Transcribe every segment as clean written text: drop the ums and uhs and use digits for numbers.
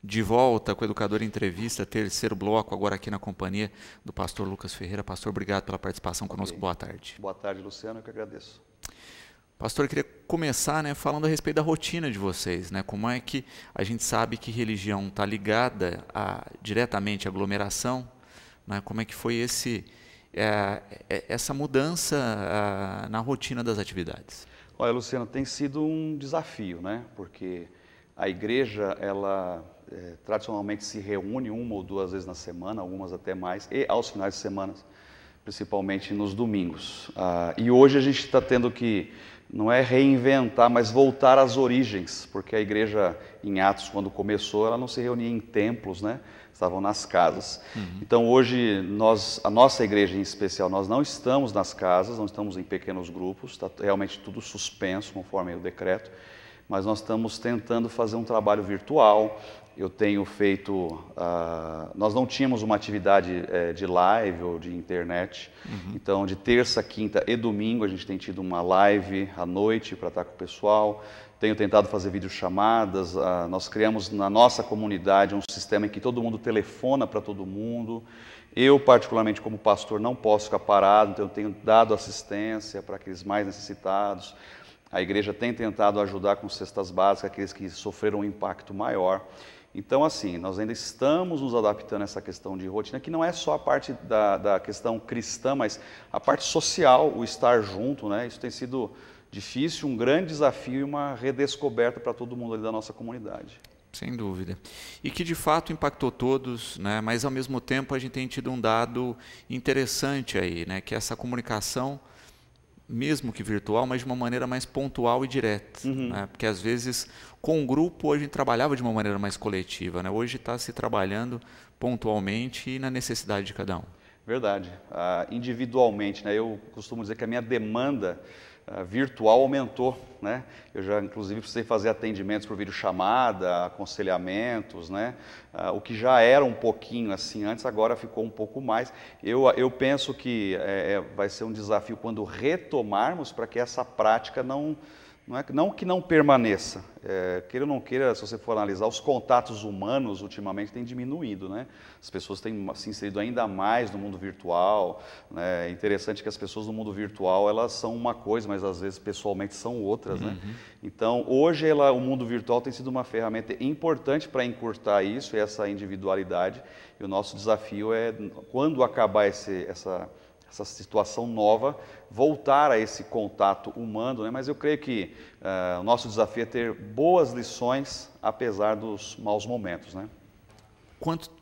De volta com o Educador Entrevista, terceiro bloco, agora aqui na companhia do pastor Lucas Ferreira. Pastor, obrigado pela participação conosco. Boa tarde. Boa tarde, Luciano, eu que agradeço. Pastor, eu queria começar falando a respeito da rotina de vocês. Como é que a gente sabe que religião está ligada diretamente à aglomeração? Como é que foi essa mudança na rotina das atividades? Olha, Luciano, tem sido um desafio, porque a igreja, ela tradicionalmente se reúne uma ou duas vezes na semana, algumas até mais, e aos finais de semana, principalmente nos domingos. E hoje a gente está tendo que, não é reinventar, mas voltar às origens, porque a igreja, em Atos, quando começou, ela não se reunia em templos, estavam nas casas. Então hoje, a nossa igreja em especial, nós não estamos nas casas, não estamos em pequenos grupos, está realmente tudo suspenso, conforme o decreto, mas nós estamos tentando fazer um trabalho virtual. Eu tenho feito, nós não tínhamos uma atividade de live ou de internet, então de terça, quinta e domingo a gente tem tido uma live à noite para estar com o pessoal. Tenho tentado fazer videochamadas, nós criamos na nossa comunidade um sistema em que todo mundo telefona para todo mundo. Eu, particularmente como pastor, não posso ficar parado, então eu tenho dado assistência para aqueles mais necessitados. A igreja tem tentado ajudar com cestas básicas, aqueles que sofreram um impacto maior. Então, assim, nós ainda estamos nos adaptando a essa questão de rotina, que não é só a parte da questão cristã, mas a parte social, o estar junto, Isso tem sido difícil, um grande desafio e uma redescoberta para todo mundo ali da nossa comunidade. Sem dúvida. E que de fato impactou todos, mas ao mesmo tempo a gente tem tido um dado interessante aí, que é essa comunicação, mesmo que virtual, mas de uma maneira mais pontual e direta. Porque às vezes com o grupo a gente trabalhava de uma maneira mais coletiva. Hoje está se trabalhando pontualmente e na necessidade de cada um. Verdade. Individualmente, eu costumo dizer que a minha demanda virtual aumentou, Eu já, inclusive, precisei fazer atendimentos por videochamada, aconselhamentos, O que já era um pouquinho assim antes, agora ficou um pouco mais. Eu penso que vai ser um desafio quando retomarmos, para que essa prática não que não permaneça. Queira ou não queira, se você for analisar, os contatos humanos ultimamente têm diminuído, As pessoas têm se inserido ainda mais no mundo virtual, É interessante que as pessoas no mundo virtual, elas são uma coisa, mas às vezes pessoalmente são outras, Então, hoje o mundo virtual tem sido uma ferramenta importante para encurtar isso e essa individualidade, e o nosso desafio é, quando acabar essa situação nova, voltar a esse contato humano, Mas eu creio que o nosso desafio é ter boas lições, apesar dos maus momentos,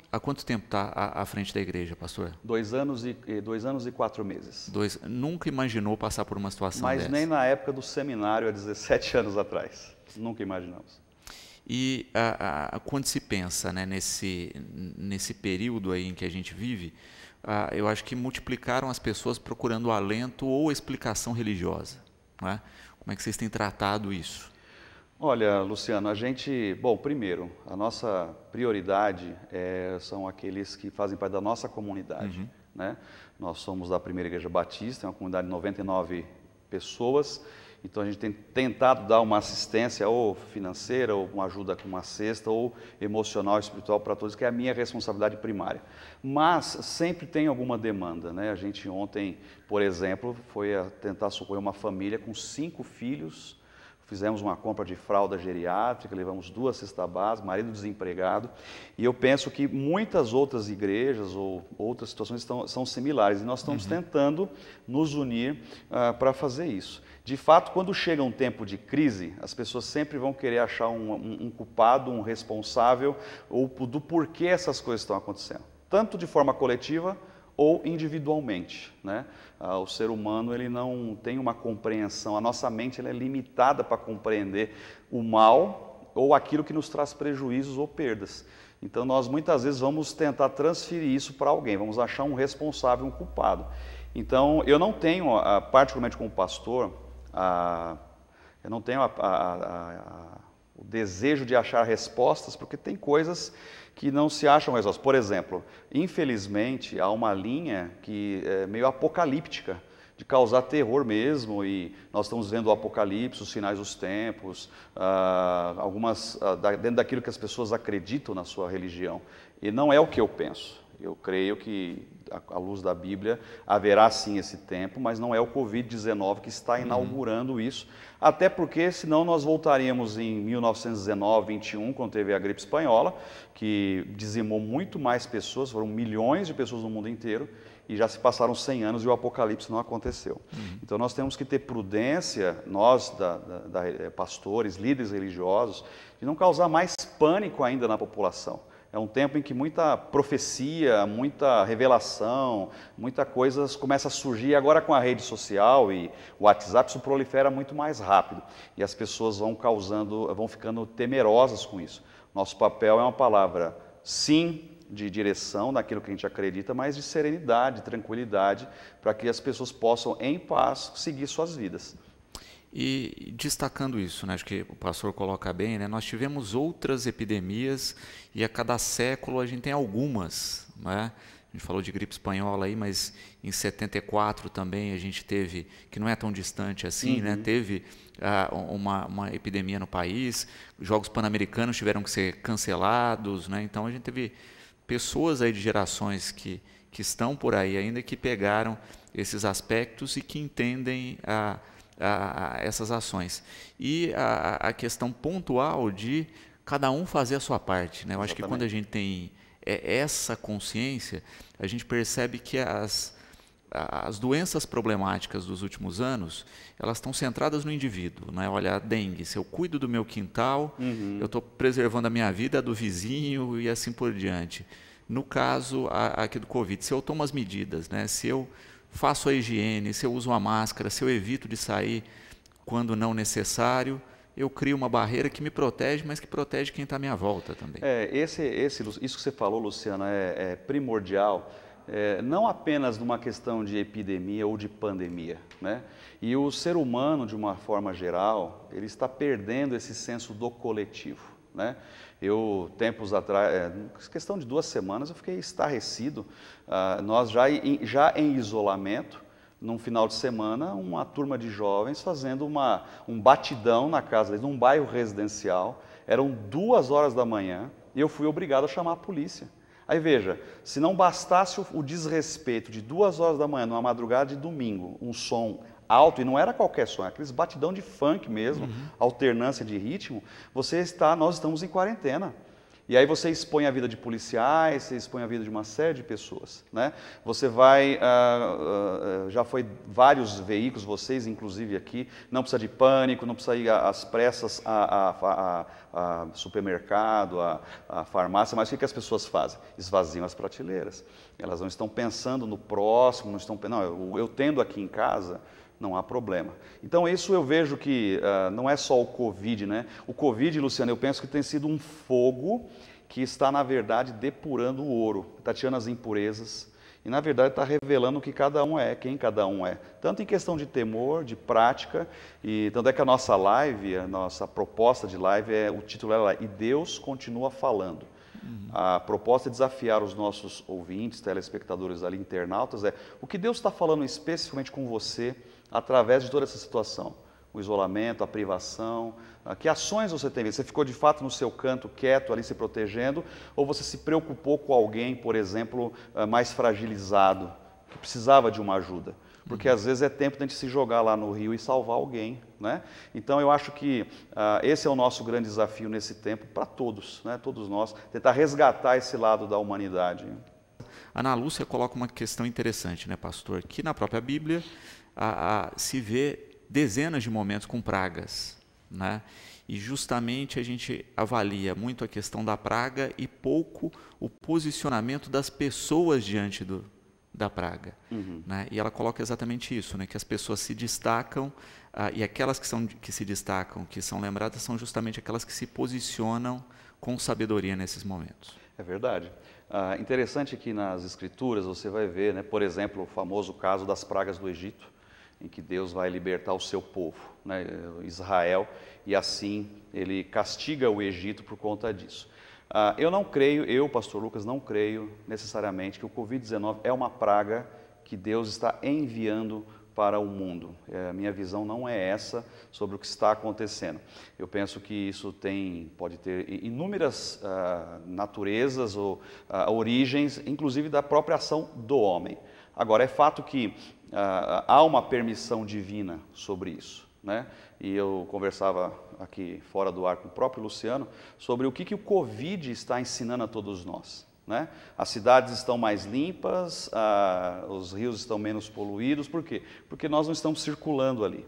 Há quanto tempo está à frente da igreja, pastor? 2 anos e 4 meses. Nunca imaginou passar por uma situação dessa? Mas nem na época do seminário, há 17 anos atrás. Nunca imaginamos. E quando se pensa nesse período aí em que a gente vive, eu acho que multiplicaram as pessoas procurando alento ou explicação religiosa. Como é que vocês têm tratado isso? Olha, Luciano, primeiro, a nossa prioridade são aqueles que fazem parte da nossa comunidade. Nós somos da Primeira Igreja Batista, é uma comunidade de 99 pessoas, então a gente tem tentado dar uma assistência ou financeira, ou uma ajuda com uma cesta, ou emocional, espiritual para todos, que é a minha responsabilidade primária. Mas sempre tem alguma demanda, A gente ontem, por exemplo, foi tentar socorrer uma família com 5 filhos. Fizemos uma compra de fralda geriátrica, levamos 2 cestas básicas, marido desempregado, e eu penso que muitas outras igrejas ou outras situações são similares, e nós estamos tentando nos unir para fazer isso. De fato, quando chega um tempo de crise, as pessoas sempre vão querer achar um culpado, um responsável, ou do porquê essas coisas estão acontecendo, tanto de forma coletiva ou individualmente, O ser humano, ele não tem uma compreensão, a nossa mente ela é limitada para compreender o mal ou aquilo que nos traz prejuízos ou perdas. Então nós muitas vezes vamos tentar transferir isso para alguém, vamos achar um responsável, um culpado. Então eu não tenho, particularmente como pastor, eu não tenho o desejo de achar respostas, porque tem coisas que não se acham respostas. Por exemplo, infelizmente, há uma linha que é meio apocalíptica de causar terror mesmo, e nós estamos vendo o apocalipse, os sinais dos tempos, dentro daquilo que as pessoas acreditam na sua religião. E não é o que eu penso. Eu creio que, à luz da Bíblia, haverá sim esse tempo, mas não é o Covid-19 que está inaugurando isso, até porque senão nós voltaríamos em 1919, 21, quando teve a gripe espanhola, que dizimou muito mais pessoas, foram milhões de pessoas no mundo inteiro, e já se passaram 100 anos e o apocalipse não aconteceu. Então nós temos que ter prudência, nós, pastores, líderes religiosos, de não causar mais pânico ainda na população. É um tempo em que muita profecia, muita revelação, muita coisa começa a surgir. Agora com a rede social e o WhatsApp, isso prolifera muito mais rápido. E as pessoas vão ficando temerosas com isso. Nosso papel é uma palavra, sim, de direção naquilo que a gente acredita, mas de serenidade, tranquilidade, para que as pessoas possam, em paz, seguir suas vidas. E destacando isso, né, acho que o pastor coloca bem, né, nós tivemos outras epidemias e a cada século a gente tem algumas, né? A gente falou de gripe espanhola aí, mas em 74 também a gente teve, que não é tão distante assim, né, teve uma epidemia no país, os Jogos Pan-Americanos tiveram que ser cancelados, né, então a gente teve pessoas aí de gerações que estão por aí ainda, que pegaram esses aspectos e que entendem essas ações. E a questão pontual de cada um fazer a sua parte, né? Eu acho que quando a gente tem essa consciência, a gente percebe que as doenças problemáticas dos últimos anos, elas estão centradas no indivíduo, né? Olha, a dengue, se eu cuido do meu quintal, eu estou preservando a minha vida, a do vizinho e assim por diante. No caso aqui do Covid, se eu tomo as medidas, né? Se eu faço a higiene, se eu uso uma máscara, se eu evito de sair quando não necessário, eu crio uma barreira que me protege, mas que protege quem está à minha volta também. Isso que você falou, Luciano, é primordial. Não apenas numa questão de epidemia ou de pandemia, né? E o ser humano, de uma forma geral, ele está perdendo esse senso do coletivo, né? Eu, tempos atrás, questão de 2 semanas, eu fiquei estarrecido. Nós já em isolamento, num final de semana, uma turma de jovens fazendo um batidão na casa deles, num bairro residencial. Eram 2 horas da manhã e eu fui obrigado a chamar a polícia. Aí veja, se não bastasse o desrespeito de 2 horas da manhã, numa madrugada de domingo, um som alto, e não era qualquer som, aqueles batidão de funk mesmo, alternância de ritmo, nós estamos em quarentena. E aí você expõe a vida de policiais, você expõe a vida de uma série de pessoas, né? Você vai, já foi vários veículos, vocês inclusive aqui, não precisa de pânico, não precisa ir às pressas a supermercado, a farmácia, mas o que as pessoas fazem? Esvaziam as prateleiras. Elas não estão pensando no próximo, eu tendo aqui em casa, não há problema. Então isso eu vejo que não é só o Covid, né? O Covid, Luciano, eu penso que tem sido um fogo que está, na verdade, depurando o ouro, está tirando as impurezas e, na verdade, está revelando o que cada um é, quem cada um é. Tanto em questão de temor, de prática, e tanto é que a nossa live, a nossa proposta de live, o título é lá, E Deus Continua Falando. A proposta é desafiar os nossos ouvintes, telespectadores ali, internautas, o que Deus está falando especificamente com você através de toda essa situação. O isolamento, a privação, que ações você teve? Você ficou de fato no seu canto, quieto, ali se protegendo, ou você se preocupou com alguém, por exemplo, mais fragilizado, que precisava de uma ajuda? Porque às vezes é tempo de a gente se jogar lá no rio e salvar alguém, né? Então eu acho que esse é o nosso grande desafio nesse tempo para todos, né? Todos nós, tentar resgatar esse lado da humanidade. Ana Lúcia coloca uma questão interessante, né, pastor? Que na própria Bíblia se vê dezenas de momentos com pragas, né? E justamente a gente avalia muito a questão da praga e pouco o posicionamento das pessoas diante da praga, né? E ela coloca exatamente isso, né? Que as pessoas se destacam e aquelas que se destacam, que são lembradas, são justamente aquelas que se posicionam com sabedoria nesses momentos. É verdade. Interessante que nas Escrituras você vai ver, né, por exemplo, o famoso caso das pragas do Egito, em que Deus vai libertar o seu povo, né, Israel, e assim ele castiga o Egito por conta disso. Eu, pastor Lucas, não creio necessariamente que o Covid-19 é uma praga que Deus está enviando para o mundo. A minha visão não é essa sobre o que está acontecendo. Eu penso que isso pode ter inúmeras naturezas ou origens, inclusive da própria ação do homem. Agora, é fato que há uma permissão divina sobre isso, né? E eu conversava aqui fora do ar com o próprio Luciano sobre o que o Covid está ensinando a todos nós, né? As cidades estão mais limpas, os rios estão menos poluídos. Por quê? Porque nós não estamos circulando ali.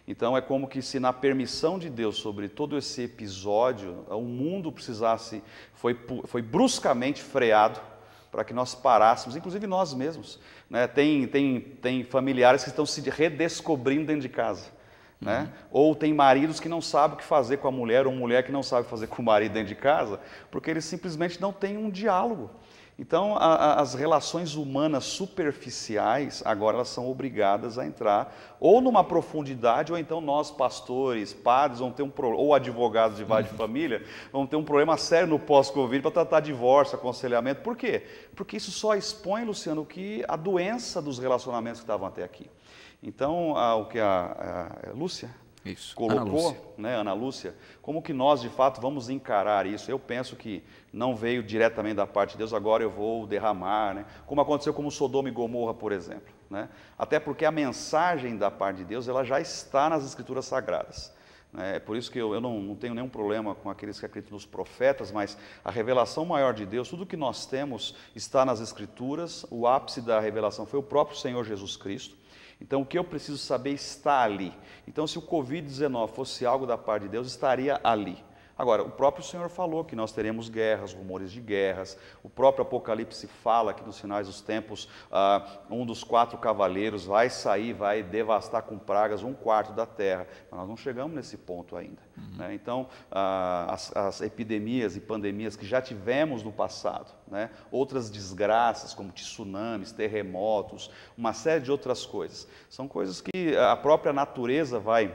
Então é como que se na permissão de Deus sobre todo esse episódio, o mundo foi bruscamente freado para que nós parássemos, inclusive nós mesmos, né? Tem familiares que estão se redescobrindo dentro de casa, né? Ou tem maridos que não sabem o que fazer com a mulher, ou mulher que não sabe fazer com o marido dentro de casa, porque eles simplesmente não têm um diálogo. Então, as relações humanas superficiais, agora elas são obrigadas a entrar ou numa profundidade, ou então nós, pastores, padres, ou advogados de vara de família, vão ter um problema sério no pós-Covid para tratar divórcio, aconselhamento. Por quê? Porque isso só expõe, Luciano, a doença dos relacionamentos que estavam até aqui. Então, o que a Lúcia colocou, Ana Lúcia, como que nós de fato vamos encarar isso? Eu penso que não veio diretamente da parte de Deus, agora eu vou derramar, né? Como aconteceu com Sodoma e Gomorra, por exemplo, né? Até porque a mensagem da parte de Deus ela já está nas Escrituras Sagradas. É por isso que eu não tenho nenhum problema com aqueles que acreditam nos profetas, mas a revelação maior de Deus, tudo que nós temos está nas Escrituras. O ápice da revelação foi o próprio Senhor Jesus Cristo. Então, o que eu preciso saber está ali. Então, se o Covid-19 fosse algo da parte de Deus, estaria ali. Agora, o próprio Senhor falou que nós teremos guerras, rumores de guerras. O próprio Apocalipse fala que nos finais dos tempos, um dos 4 cavaleiros vai sair, vai devastar com pragas 1/4 da terra. Mas nós não chegamos nesse ponto ainda, né? Então, as epidemias e pandemias que já tivemos no passado, né? Outras desgraças como tsunamis, terremotos, uma série de outras coisas. São coisas que a própria natureza vai,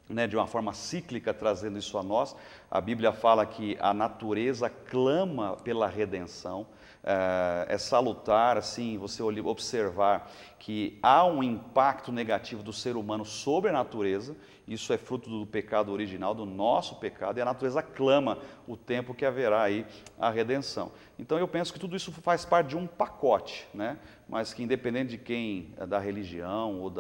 né, de uma forma cíclica, trazendo isso a nós. A Bíblia fala que a natureza clama pela redenção. É salutar, assim, você observar que há um impacto negativo do ser humano sobre a natureza. Isso é fruto do pecado original, do nosso pecado, e a natureza clama o tempo que haverá aí a redenção. Então eu penso que tudo isso faz parte de um pacote, né? Mas que independente de quem, da religião ou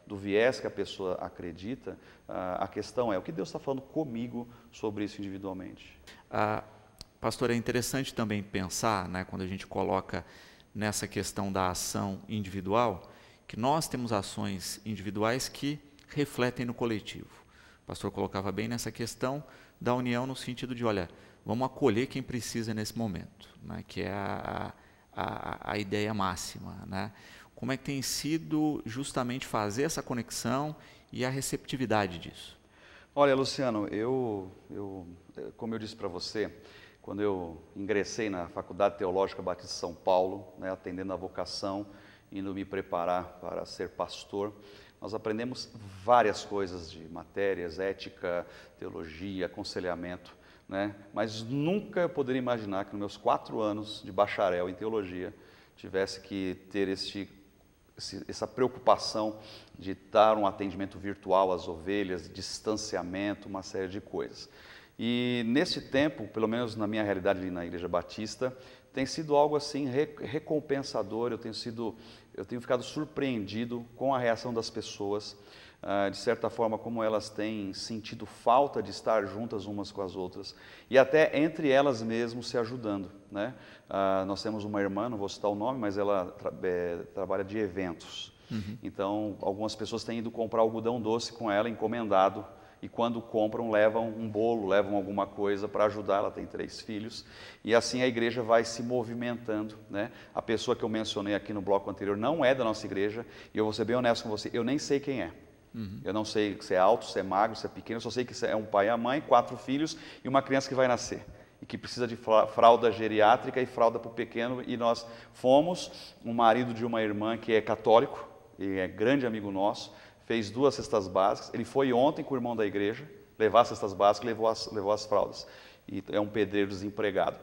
do viés que a pessoa acredita, a questão é o que Deus está falando comigo sobre isso individualmente. Pastor, é interessante também pensar, né, quando a gente coloca nessa questão da ação individual, que nós temos ações individuais que refletem no coletivo. O pastor colocava bem nessa questão da união no sentido de, olha, vamos acolher quem precisa nesse momento, né, que é a ideia máxima, né? Como é que tem sido justamente fazer essa conexão e a receptividade disso? Olha, Luciano, como eu disse para você, quando eu ingressei na Faculdade Teológica Batista de São Paulo, né, atendendo a vocação, indo me preparar para ser pastor, nós aprendemos várias coisas de matérias, ética, teologia, aconselhamento, né? Mas nunca eu poderia imaginar que nos meus 4 anos de bacharel em teologia tivesse que ter essa preocupação de dar um atendimento virtual às ovelhas, distanciamento, uma série de coisas. E nesse tempo, pelo menos na minha realidade ali na Igreja Batista, tem sido algo assim recompensador. Eu tenho ficado surpreendido com a reação das pessoas, de certa forma como elas têm sentido falta de estar juntas umas com as outras e até entre elas mesmas se ajudando, né? Nós temos uma irmã, não vou citar o nome, mas ela trabalha de eventos. Então, algumas pessoas têm ido comprar algodão doce com ela, encomendado, e quando compram, levam um bolo, levam alguma coisa para ajudar. Ela tem 3 filhos, e assim a igreja vai se movimentando, né? A pessoa que eu mencionei aqui no bloco anterior não é da nossa igreja, e eu vou ser bem honesto com você, eu nem sei quem é. Eu não sei se é alto, se é magro, se é pequeno, eu só sei que é um pai e a mãe, 4 filhos e uma criança que vai nascer, e que precisa de fralda geriátrica e fralda para o pequeno, e nós fomos, um marido de uma irmã que é católico, e é grande amigo nosso, fez 2 cestas básicas. Ele foi ontem com o irmão da igreja levar as cestas básicas, levou as fraldas. e é um pedreiro desempregado.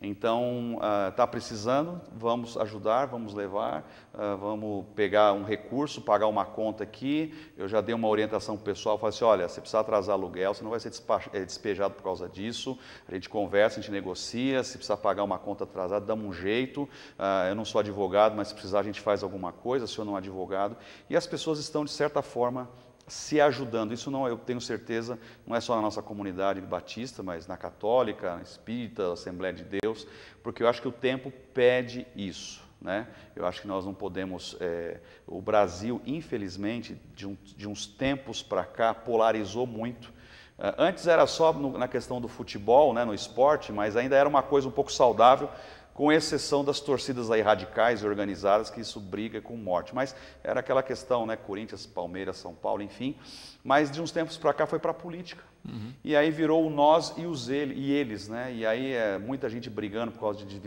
Então, está precisando, vamos ajudar, vamos levar, vamos pegar um recurso, pagar uma conta aqui. Eu já dei uma orientação para o pessoal, falei assim, olha, você precisa atrasar aluguel, você não vai ser despejado por causa disso, a gente conversa, a gente negocia, se precisar pagar uma conta atrasada, damos um jeito. Eu não sou advogado, mas se precisar a gente faz alguma coisa, se eu não é advogado. E as pessoas estão, de certa forma, se ajudando. Isso não, eu tenho certeza, não é só na nossa comunidade batista, mas na católica, na espírita, Assembleia de Deus, porque eu acho que o tempo pede isso, né? Eu acho que nós não podemos, o Brasil, infelizmente, de uns tempos para cá, polarizou muito. Antes era só na questão do futebol, né, no esporte, mas ainda era uma coisa um pouco saudável, com exceção das torcidas aí radicais e organizadas, que isso briga com morte. Mas era aquela questão, né, Corinthians, Palmeiras, São Paulo, enfim. Mas de uns tempos para cá foi para a política. E aí virou o nós e eles, né? E aí muita gente brigando por causa de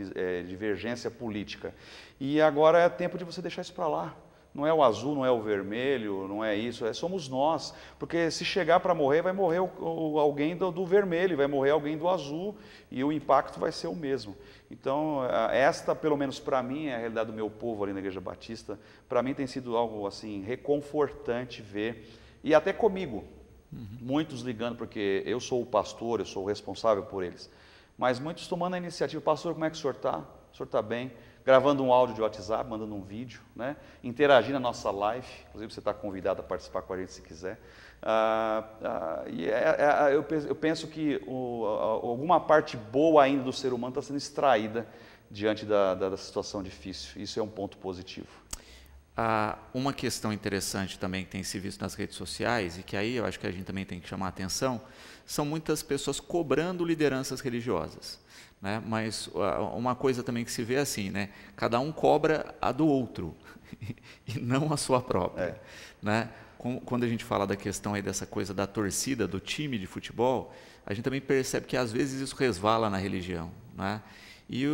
divergência política. E agora é tempo de você deixar isso para lá. Não é o azul, não é o vermelho, não é isso, somos nós. Porque se chegar para morrer, vai morrer alguém do vermelho, vai morrer alguém do azul, e o impacto vai ser o mesmo. Então, esta, pelo menos para mim, é a realidade do meu povo ali na Igreja Batista. Para mim tem sido algo assim reconfortante ver, e até comigo, muitos ligando, porque eu sou o pastor, eu sou o responsável por eles, mas muitos tomando a iniciativa, pastor, como é que o senhor está? O senhor está bem? Gravando um áudio de WhatsApp, mandando um vídeo, né? Interagindo na nossa live, inclusive você está convidado a participar com a gente se quiser. Eu penso que alguma parte boa ainda do ser humano está sendo extraída diante da situação difícil. Isso é um ponto positivo. Uma questão interessante também que tem se visto nas redes sociais, e que aí eu acho que a gente também tem que chamar a atenção, são muitas pessoas cobrando lideranças religiosas. Né? Mas uma coisa também que se vê assim, né? Cada um cobra a do outro e não a sua própria. Né? Quando a gente fala da questão aí dessa coisa da torcida, do time de futebol, a gente também percebe que às vezes isso resvala na religião. Né? E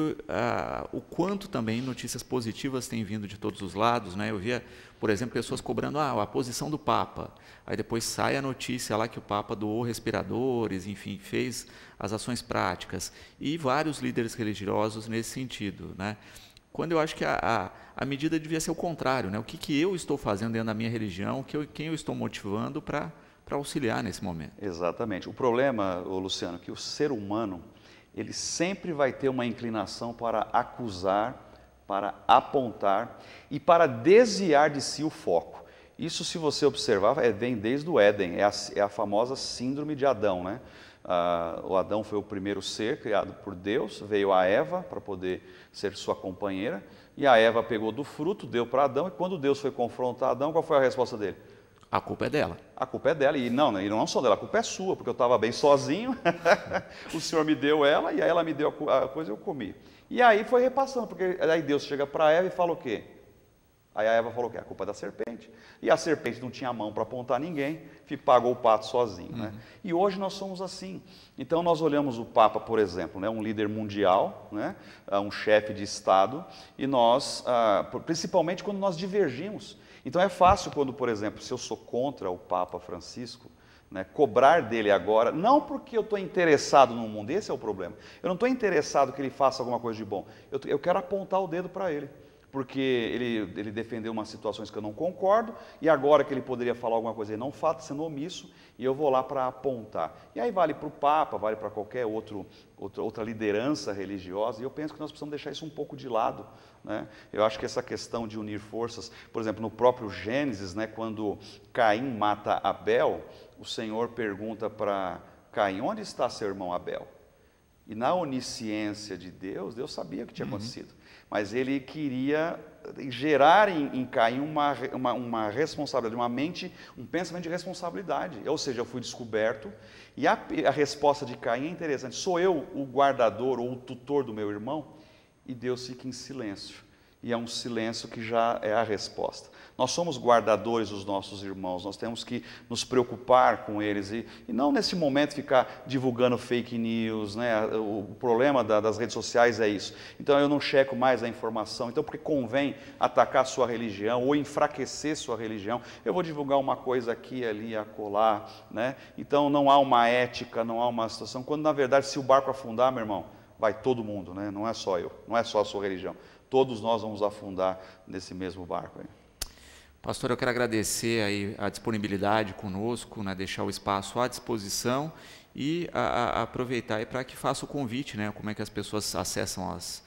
o quanto também notícias positivas têm vindo de todos os lados. Né? Eu via, por exemplo, pessoas cobrando a posição do Papa. Aí depois sai a notícia lá que o Papa doou respiradores, enfim, fez as ações práticas. E vários líderes religiosos nesse sentido. Né? Quando eu acho que a medida devia ser o contrário. Né? O que eu estou fazendo dentro da minha religião, quem eu estou motivando para auxiliar nesse momento. Exatamente. O problema, Luciano, é que o ser humano, ele sempre vai ter uma inclinação para acusar, para apontar e para desviar de si o foco. Isso, se você observar, vem desde o Éden, é a famosa síndrome de Adão, né? O Adão foi o primeiro ser criado por Deus, veio a Eva para poder ser sua companheira, e a Eva pegou do fruto, deu para Adão, e quando Deus foi confrontar Adão, qual foi a resposta dele? A culpa é dela. A culpa é dela, e não só dela, a culpa é sua, porque eu estava bem sozinho, o Senhor me deu ela, e aí ela me deu a coisa e eu comi. E aí foi repassando, porque aí Deus chega para Eva e fala o quê? Aí a Eva falou que a culpa é da serpente. E a serpente não tinha mão para apontar ninguém, pagou o pato sozinho. Né? E hoje nós somos assim. Então nós olhamos o Papa, por exemplo, né, um líder mundial, né, um chefe de Estado, e nós, principalmente quando nós divergimos. Então é fácil quando, por exemplo, se eu sou contra o Papa Francisco, né, cobrar dele agora, não porque eu estou interessado no mundo, esse é o problema. Eu não estou interessado que ele faça alguma coisa de bom, eu quero apontar o dedo para ele. Porque ele defendeu umas situações que eu não concordo, e agora que ele poderia falar alguma coisa, ele não fala, sendo omisso, e eu vou lá para apontar. E aí vale para o Papa, vale para qualquer outra liderança religiosa, e eu penso que nós precisamos deixar isso um pouco de lado. Né? Eu acho que essa questão de unir forças, por exemplo, no próprio Gênesis, né, quando Caim mata Abel, o Senhor pergunta para Caim, onde está seu irmão Abel? E na onisciência de Deus, Deus sabia o que tinha acontecido. Mas ele queria gerar em Caim uma responsabilidade, um pensamento de responsabilidade. Ou seja, eu fui descoberto, e a resposta de Caim é interessante. Sou eu o guardador ou o tutor do meu irmão? E Deus fica em silêncio. e é um silêncio que já é a resposta. Nós somos guardadores dos nossos irmãos, nós temos que nos preocupar com eles e não nesse momento ficar divulgando fake news, né? O problema das redes sociais é isso. Então eu não checo mais a informação, então porque convém atacar a sua religião ou enfraquecer sua religião, eu vou divulgar uma coisa aqui, ali, acolá, né? Então não há uma ética, não há uma situação, quando na verdade se o barco afundar, meu irmão, vai todo mundo, né? Não é só eu, não é só a sua religião, todos nós vamos afundar nesse mesmo barco aí. Pastor, eu quero agradecer aí a disponibilidade conosco, né, deixar o espaço à disposição e aproveitar para que faça o convite, né, como é que as pessoas acessam as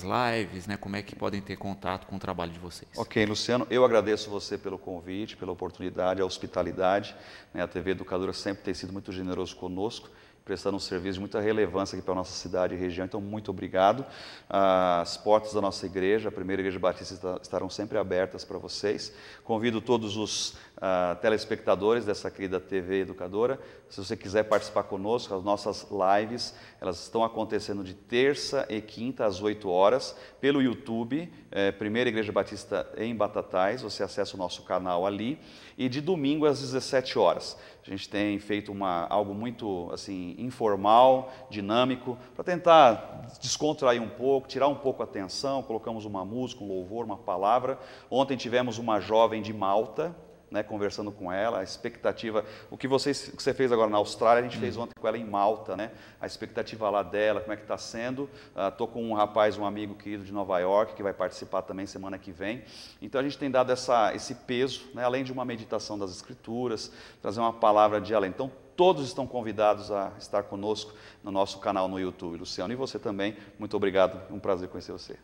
lives, né, como é que podem ter contato com o trabalho de vocês. Ok, Luciano, eu agradeço você pelo convite, pela oportunidade, a hospitalidade, né, a TV Educadora sempre tem sido muito generoso conosco, prestando um serviço de muita relevância aqui para a nossa cidade e região, então muito obrigado. As portas da nossa igreja, a Primeira Igreja Batista, estarão sempre abertas para vocês. Convido todos os telespectadores dessa querida TV Educadora, se você quiser participar conosco, as nossas lives, elas estão acontecendo de terça e quinta às 8 horas, pelo YouTube, Primeira Igreja Batista em Batatais, você acessa o nosso canal ali, e de domingo às 17 horas. A gente tem feito algo muito assim, informal, dinâmico, para tentar descontrair um pouco, tirar um pouco a tensão, colocamos uma música, um louvor, uma palavra. Ontem tivemos uma jovem de Malta, né, conversando com ela, a expectativa, o que você fez agora na Austrália, a gente fez ontem com ela em Malta, né, a expectativa lá dela, como é que está sendo. Estou com um rapaz, um amigo querido de Nova York, que vai participar também semana que vem. Então a gente tem dado esse peso, né, além de uma meditação das Escrituras, trazer uma palavra de além. Então todos estão convidados a estar conosco no nosso canal no YouTube. Luciano, e você também, muito obrigado, um prazer conhecer você.